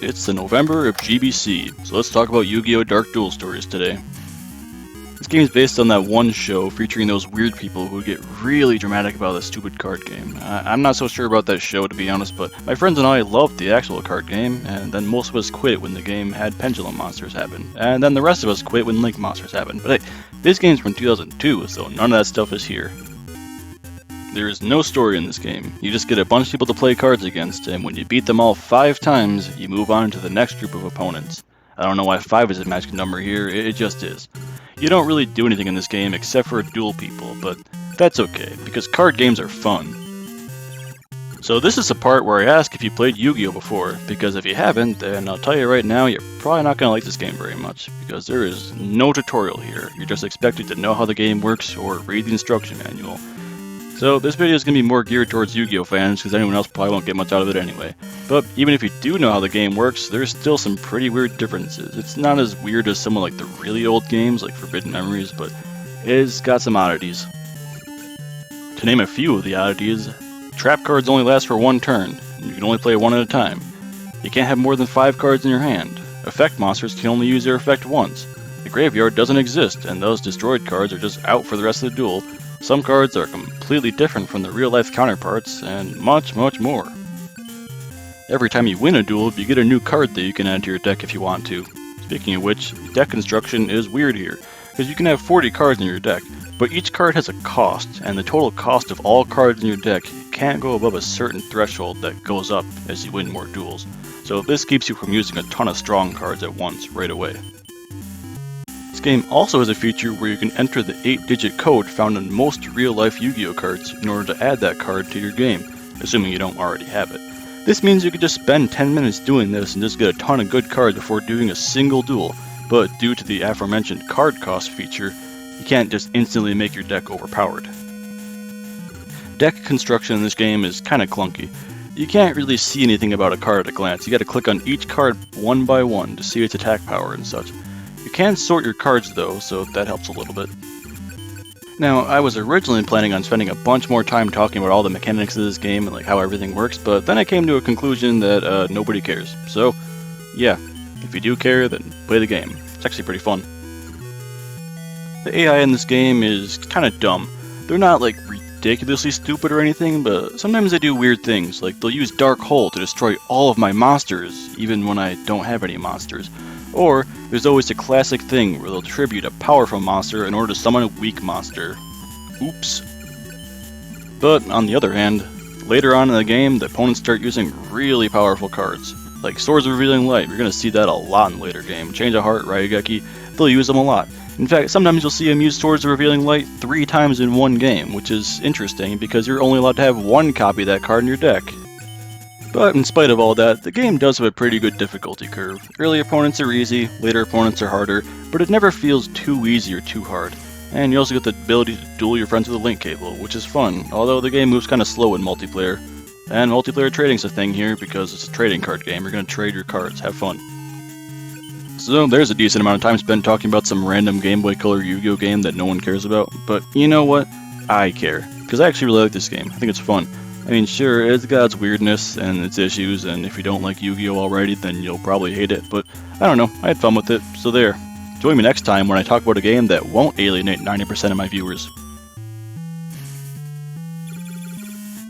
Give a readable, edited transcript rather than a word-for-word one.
it's the November of GBC, so let's talk about Yu-Gi-Oh! Dark Duel stories today. This game is based on that one show featuring those weird people who get really dramatic about a stupid card game. I'm not so sure about that show, to be honest, but my friends and I loved the actual card game, and then most of us quit when the game had pendulum monsters happen, and then the rest of us quit when link monsters happened. But hey, this game's from 2002, so none of that stuff is here. There is no story in this game. You just get a bunch of people to play cards against, and when you beat them all 5 times, you move on to the next group of opponents. I don't know why 5 is a magic number here, it just is. You don't really do anything in this game except for duel people, but that's okay, because card games are fun. So this is the part where I ask if you played Yu-Gi-Oh! Before, because if you haven't, then I'll tell you right now, you're probably not going to like this game very much, because there is no tutorial here. You're just expected to know how the game works or read the instruction manual. So this video is going to be more geared towards Yu-Gi-Oh! Fans, because anyone else probably won't get much out of it anyway. But even if you do know how the game works, there's still some pretty weird differences. It's not as weird as some of like the really old games, like Forbidden Memories, but it's got some oddities. To name a few of the oddities, trap cards only last for 1 turn, and you can only play 1 at a time. You can't have more than 5 cards in your hand. Effect monsters can only use their effect once. The graveyard doesn't exist, and those destroyed cards are just out for the rest of the duel. Some cards are completely different from the real-life counterparts, and much, much more. Every time you win a duel, you get a new card that you can add to your deck if you want to. Speaking of which, deck construction is weird here, because you can have 40 cards in your deck, but each card has a cost, and the total cost of all cards in your deck can't go above a certain threshold that goes up as you win more duels. So this keeps you from using a ton of strong cards at once, right away. This game also has a feature where you can enter the 8-digit code found in most real-life Yu-Gi-Oh! Cards in order to add that card to your game, assuming you don't already have it. This means you could just spend 10 minutes doing this and just get a ton of good cards before doing a single duel, but due to the aforementioned card cost feature, you can't just instantly make your deck overpowered. Deck construction in this game is kinda clunky. You can't really see anything about a card at a glance. You gotta click on each card one by one to see its attack power and such. You can sort your cards though, so that helps a little bit. Now, I was originally planning on spending a bunch more time talking about all the mechanics of this game and like how everything works, but then I came to a conclusion that nobody cares. So, yeah, if you do care, then play the game. It's actually pretty fun. The AI in this game is kinda dumb. They're not like ridiculously stupid or anything, but sometimes they do weird things, like they'll use Dark Hole to destroy all of my monsters, even when I don't have any monsters. Or, there's always a classic thing where they'll tribute a powerful monster in order to summon a weak monster. Oops. But, on the other hand, later on in the game, the opponents start using really powerful cards. Like Swords of Revealing Light, you're going to see that a lot in the later game. Change of Heart, Ryugeki, they'll use them a lot. In fact, sometimes you'll see them use Swords of Revealing Light 3 times in one game, which is interesting because you're only allowed to have 1 copy of that card in your deck. But in spite of all that, the game does have a pretty good difficulty curve. Early opponents are easy, later opponents are harder, but it never feels too easy or too hard. And you also get the ability to duel your friends with a link cable, which is fun, although the game moves kinda slow in multiplayer. And multiplayer trading's a thing here because it's a trading card game, you're gonna trade your cards, have fun. So there's a decent amount of time spent talking about some random Game Boy Color Yu-Gi-Oh! Game that no one cares about, but you know what? I care, because I actually really like this game, I think it's fun. I mean, sure, it's got its weirdness and its issues, and if you don't like Yu-Gi-Oh! Already, then you'll probably hate it, but I don't know, I had fun with it, so there. Join me next time when I talk about a game that won't alienate 90% of my viewers.